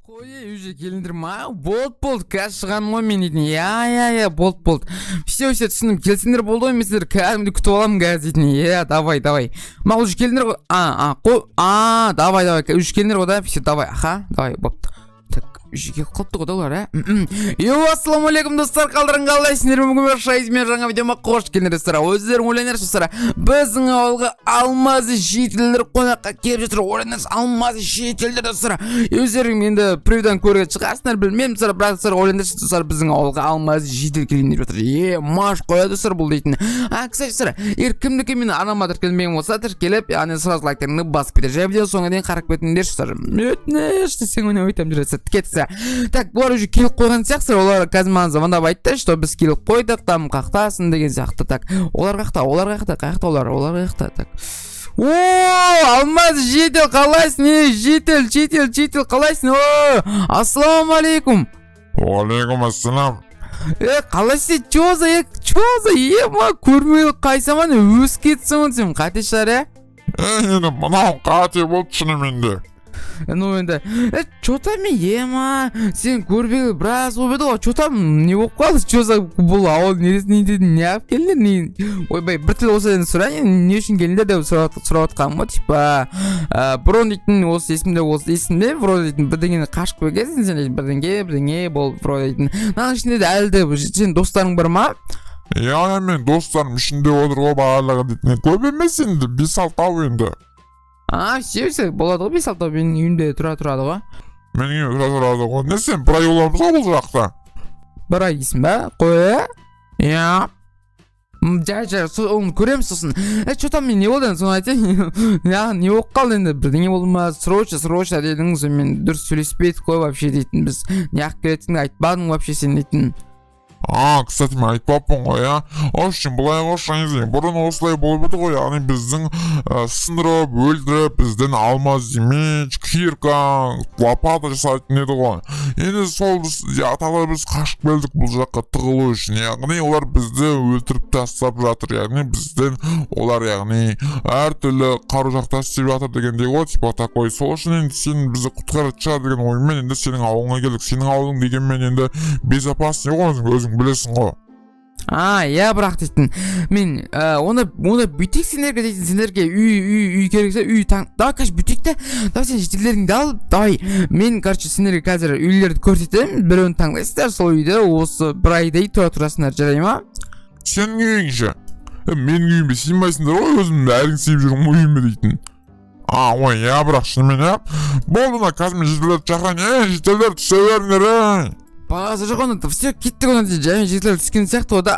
Қой уже келіндер ма? Болды, қазір шығамын ғой мен дейтін. Я, болды. Все түсіндім, келсеңдер болды ғой, мен сіздер кәдімді күтіп аламын қазір дейтін. Давай. Ма уже келіндер ғой? Давай, уже келіндер ғой да? Все, давай, давай, бопты. Так, уже келіп қалыпты ғой да олар, ассалаумағалейкум достар, қалдарың бүгін шайызмен жаңа видеома қош келдіңдер достар. Өздерің ойлаңдаршы достар, біздің ауылға алмазы шетелдер қонаққа келіп жатыр. Ойлаңдаршы, алмазы шетелдер достар. Өздерің енді превьюдан көрген шығарсыңдар, білмеймін достар, бірақ достар ойлаңдаршы достар, біздің ауылға алмазы шетел келген деп жатыр. Маш қояды достар бұл дейтін. Кстати достар, егер кімдікі мені анама тіркелмеген болса, тіркеліп, яғни сразу лайктарыңды басып кетер. Және видео соңына дейін қарап кетіңдерші достар. Өтініш десең оны өйтем жүресіз. Кетсі. Так, бұлар уже келіп қойған сияқтыр. Олар қазір маған звондап айтты, что біз келіп қойдық, там қақтасын деген сияқты. Так, олар қақта, так. Алмаз жетел қалайсың? Жетел қалайсың? Ассалаумағалейкум. Уалейкум ассалам. Қалайсың? Чо за ма көрмей қайсаман өз кетсің сен қате шығар, Енді мынау қате болды шынымен де. Ну енді чота мен ема сен көрбегі біраз болып еді ғой, чота не болып қалды? Чо за бұл ауыл не дедің, не алып келдіңдер? Ойбай, бір тіл осы дені сұрайын, не үшін келдіңдер деп сұрап отқаным ғой, типа бұрын дейтін осы есімде вроде дейтін бірдеңені қашып көргенсің сен дейтін, бірдеңе бол вроде дейтін. Наның ішінде де әлі де сен достарың бар ма? Яғни мен достарым ішінде отыр ғой бағалығы дейтін. Көп емес енді, 5-6 енді. Все, болады ғой, 5-6 менің үйімде тұрады ғой. Менің үйімде тұрады ғой. Не сен, бір ай оламыз ғой бұл жақта? Бір ай дейсің ба? Қой, оны көреміз сосын. Что-то мен не болды енді, соны айтайын. Не болып қалды енді, бірдеңе болды ма? Срочно дедіңіз, мен дұрыс сөйлеспейді қой вообще дейтін. Біз не ақ келетінді айтпадың вообще сен дейтін. Кстати, мен айтпаппын ғой, Общем, бұлай қошаңыз, бұрын осылай болып еді ғой, яғни біздің сындырып, өлдіріп, бізден алмаз демеш, кирка, лопата жасайтын еді ғой. Енді сол аталар біз қашып келдік бұл жаққа тығылу үшін, яғни олар бізді өлтіріп тастап жатыр, яғни бізден олар, яғни әртүрлі қару жақтас істеп жатыр дегендей ғой, типа такой. Сол үшін енді сен бізді құтқарып шығар деген оймен енді сенің ауылыңа келдік. Сенің ауылың дегенмен енді безопасный ғой, өзің білесің ғой. Бірақ дейтін, мен оны бүйтек сендерге дейтін, сендерге үй керексе, үй давай, кажется, бүйтек те, давай сен жетелеріңді ал, давай, мен, сендерге қазір үйлерді көрсетемін, біреуін таңдайсыздар, сол үйді осы бір айдай тұрасыңдар, жарай ма? Сенің үйің ше? Менің үйімбе сенбайсыңдар ғой, өзім әрің сүйіп жүрім үйімбе дейтін. Бірақ шынымен, болды қазір мен жетелерді шақырайын, жетелер түсе беріңдер, Бағасы жоқ оны, все кеттік оны жәймен жетілер түскен сияқты ода.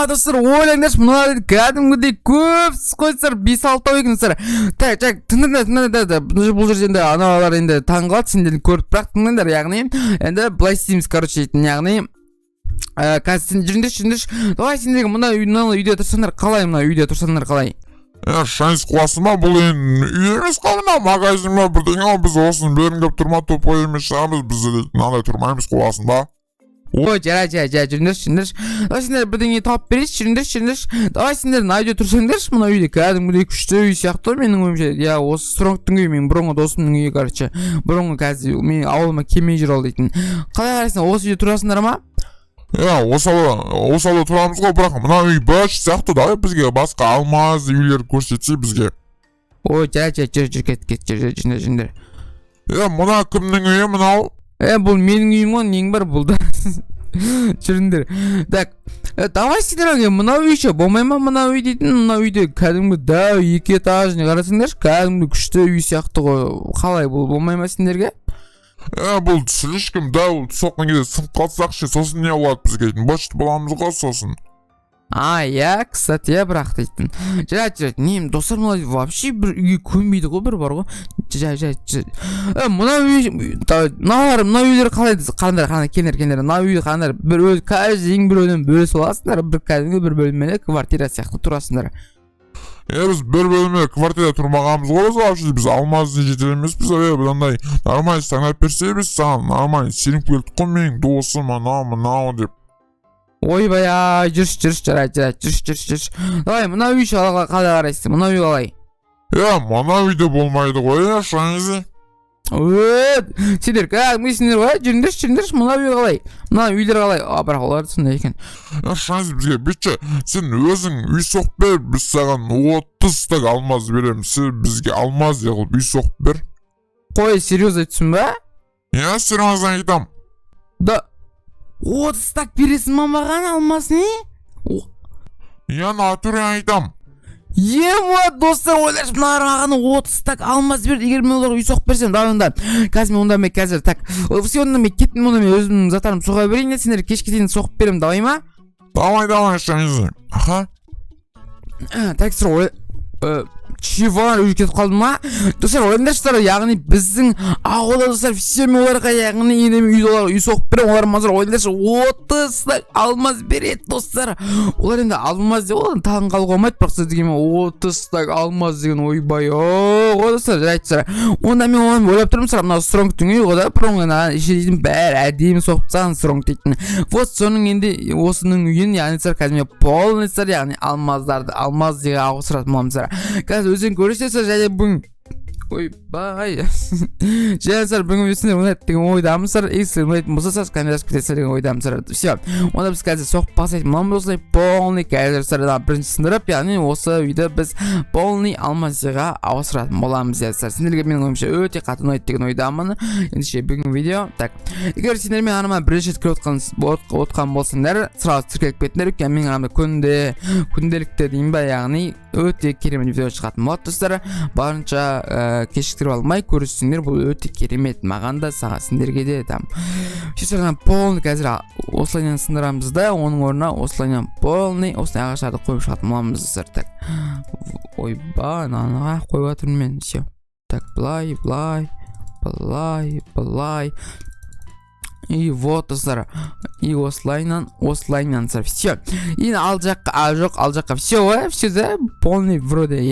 Достар, ойлаңдаршы, мұналарды кәдімгідей көпсіз қойсыздар, 5-6 екенсіздер. Так, тыңдаңдар, бұл жерде енді аналар енді таңғалды, сендерді көріп бірақ тыңдаңдар, яғни енді былай істейміз, дейтін, яғни қазір сен жүріңдерші, давай сендерге мына үйде тұрсаңдар қалай? Шайыз қуасы ма, бұл енді үй емес қалына, магазин ма, бірдеңе біз осыны берін кеп тұрма топой емес шығамыз, бізді дейтін, андай тұрмаймыз қуасын ба? Жүріңдерші, давай сендер бірдеңе тауып берейші, жүріңдерші, давай сендер мына үйде тұрсаңдаршы, мына үйде кәдімгідей күшті үй сияқты, менің ойымша, осы Стронгтың үйі, менің бұрынғы досымның үйі, бұрынғы қазір менің ауылыма келмей жүр ол дейтін. Қалай қарайсың, осы үйде тұрасыңдар ма? Осалы тұрамыз ғой, бірақ мына үй бәш сияқты, давай бізге басқа алмаз үйлер көрсетсе бізге. Жүріңдер. Мына кімнің үйі мынау? Бұл менің үйім ғой, нең бар бұл да. Жүріңдер. Так, давай сендер мына үй ше, болмай ма мына үй дейтін, мына үйде кәдімгі дәу 2 этажный қарасыңдаршы, кәдімгі күшті үй сияқты ғой, қалай бұл болмай ма сендерге? Бұл слишком дәу, соққан кезде сынып қалсақ ше, сосын не болады бізге дейтін, башты боламыз ғой сосын. Кстати, бірақ дейтін. Жарайды, нем, достар мұлай вообще бір үйге көнбейді ғой, бір бар ғой. Мына үйлер қалай, келдер, мына үйлер қаландар, бір өз, каждый бір өден бөліс оласыңдар, бір кәдімгі бір бөлмелі квартира сияқты тұрасыңдар. Біз бір бөліме квартира тұрмағамыз ғой, біз алмазды жетелеміз, біз бұдандай нормально таңдап берсе біз саған нормально сеніп келдік қой менің досым, анау деп. Ойбай, жүрші, жарайды, жүрші. Давай, мына үй қалай қарайсың, мына үй қалай? Мына үйде болмайды ғой я шаңызы. Сендер кәдімгі сендер ғой, жүріңдерші, мына үй қалай, мына үйлер қалай, бірақ олар сондай екен. Шаңыз бізге бетші, сен өзің үй соқ бер, біз саған 30 стак алмаз береміз, сен бізге алмаз еғылып үй соқ бер. Қой, серьез айтсын ба? Серьезно айтам. Да, 30 стак бересің ма маған алмаз не? Натуре айтам. Вот достар, ойларшы маған 30 стак алмаз бер, егер мен оларға үй соғып берсем, давында қазір мен онда мен қазір так все онда мен кеттім, онда мен өзімнің заттарымды соға берейін, сендер кешке дейін соғып берем, давай ма? Давай шаңызы. Так сұрай, чего уже кетіп қалды ма? Достар, ойындаршылар, яғни біздің ауылда достар, все мен оларға яғни енді мен үй соғып берем, олар мазыр ойындаршы 30 стак алмаз береді достар. Олар енді алмаз деп олар тағын қалуға алмайды, бірақ сіз деген 30 стак алмаз деген ойбай. Ғой достар, жайттысар. Онда мен оны ойлап тұрмын сұрап, мынау стронгтың үйі ғой да, промғана ішердейдің бәрі әдемі соғып тастаған стронг дейтін. Вот соның енді осының үйін, яғни сар қазір полный сар, яғни алмаздарды алмаз деген ауыстыратын боламыз сар. Қазір өзің көресіздер және бүгін ойбай және сар бүгін өсіндер ұнайды деген ойдамыз сар, егер ұнайтын болса сар камерасы күтесіздер деген ойдамыз сар. Все, онда біз қазір соғып басайтын боламыз осылай полный қазір сар бірінші сындырып, яғни осы үйді біз полный алмазға ауыстыратын боламыз сар. Сендерге менің ойымша өте қатты ұнайды деген ойдамын. Ендеше бүгін видео так, егер сендер мен аныма бірінші рет кіріп отқан болсаңдар сразу тіркеліп кетіңдер, өйткені менің анамда күнделікті дейін ба, яғни өте керемет видео шығатын болады достар. Барынша кешіктіріп алмай көрсеңдер, бұл өте керемет маған да, сендерге де там. Шешерден полный қазір осылайнан сындырамыз да, оның орнына осылайнан полный осылай ағаштарды қойып шығатын боламыз достар. Так, ойбай, нанаға қойып жатырмын мен. Все. Так, былай. И вот достар, и осылайнан сар. Все. И ал жаққа все да, полный вроде.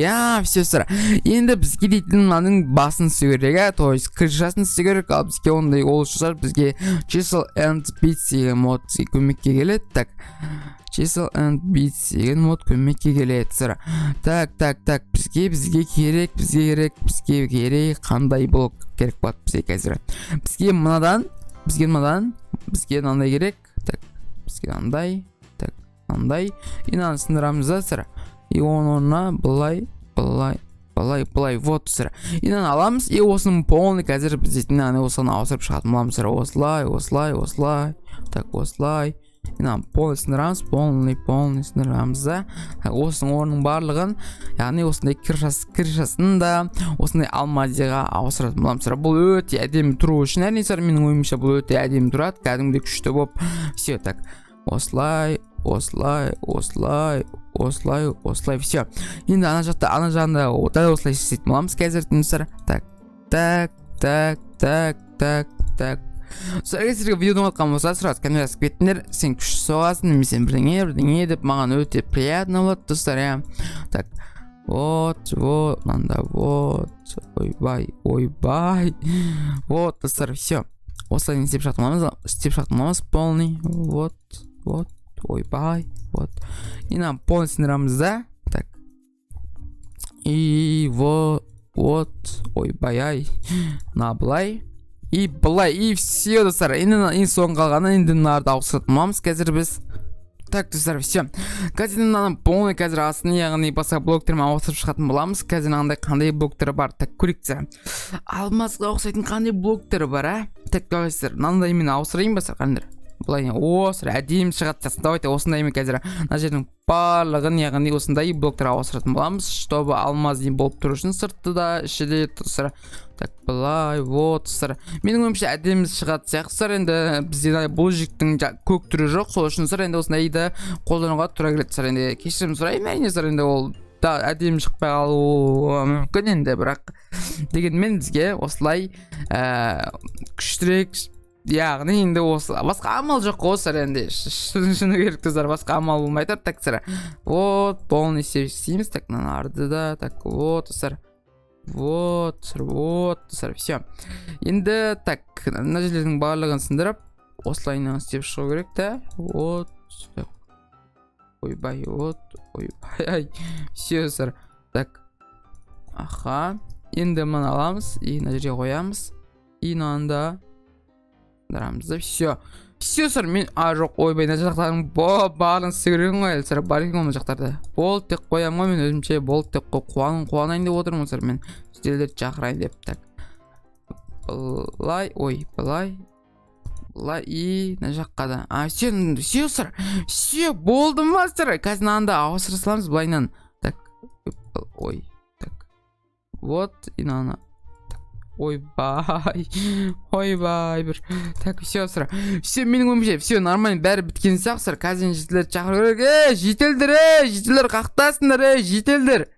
Все сар. Енді бізге дейтін мынаның басын істеу керек, то есть крышасын істеу керек, ал бізге ондай ол шығар, бізге Chisel and Bits деген мод көмекке келеді. Так, Chisel and Bits деген мод көмекке келеді сар. Так, бізге керек қандай блок керек болады бізге қазір. Бізге мынадан бізге мынандай керек. Так, бізге мынандай. Так, мынандай. И мынаны сындырамыз да сыр. И оның орнына былай. Вот сыр. И мынаны аламыз. И осының полный қазір біз дейтін осыны ауыстырып шығатын боламыз сыр. Осылай. Так, осылай. И мынаны полный сындырамыз. Полный сындырамыз да. Осының орнының барлығын, яғни осындай крышасын да осындай алмазға ауыстыратын боламыз сыр. Бұл өте әдемі тұру үшін, әрине сыр, менің ойымша бұл өте әдемі тұрады, кәдімгідей күшті болып. Все, так. Осылай. Все. Енді ана жағында дәл осылай істейтін боламыз қазір сыр. Так. Сіздерге видеоны отқан болса, сразу камерасы кетіңдер, сен күшті соғасың, немесе бірдеңе деп маған өте приятно болады достар. Так, вот, мында, вот, ойбай. Вот достар, все. Осылай істеп шақтымамыз, полный, вот, ойбай, вот. И нам полный сындырамыз да, так. И вот, ойбай, былай. И былай, и все достар. Енді соң қалғаны, енді мынарды ауыстыратын боламыз қазір біз. Так достар, все. Қазір мынаның полный қазір астын, яғни басқа блоктермен ауыстырып шығатын боламыз. Қазір қандай блоктері бар, так көрейіксіздер. Алмазға ұқсайтын қандай блоктері бар, Так, давайсыздар, мынандай мен ауыстырайын ба сіздер? Былай осыр әдемі шығады. Давайте осындай мен қазір мына жердің барлығын, яғни осындай блоктар ауыстыратын боламыз, чтобы алмаз болып тұру үшін сырты да, іші де тұрса. Так, былай, вот сыр. Менің ойымша әдемі шығады сияқты. Енді бізде бұл жіктің көк түрі жоқ, сол үшін сыр енді осындайды қолдануға тура келеді сыр. Енді кешірім сұраймын, әрине сыр, енді ол да әдемі шықпай қалуы мүмкін енді, бірақ дегенмен бізге осылай күштірек, яғни енді осы басқа амал жоқ қой сыр, енді шыны керек қыздар, басқа амал болмай тұр. Так сыр, вот полный істейміз. Так, арды да, так, вот сыр, вот сыр, все. Енді так, мына жерлердің барлығын сындырып осылайынан істеп шығу керек та. Вот, ойбай, вот, ойбай, все сыр. Так, Аха. Енді мынаны аламыз и мына жерге қоямыз. И мынаны да дарамыз да. Все сыр, мен жоқ, ойбай, мына жақтарын барын сігірген ғой, әлі сыр бар екен ол жақтарда. Болды тек қоямын ғой, мен өзімше болды тек қуанайын деп отырмын сыр, мен шетелдерді шақырайын деп. Так. Былай, и мына жаққа да. Все сыр. Все болды ма сыр? Қазір мынаны да ауыстыра саламыз былайынан. Так. Так. Вот и мынаны. Ойбай бір. Так, все сыр. Все, менің өмірше, все нормально, бәрі біткен сияқты сыр. Қазір жетелерді шақыру керек. Жетелдер қақтасыңдар, жетелдер.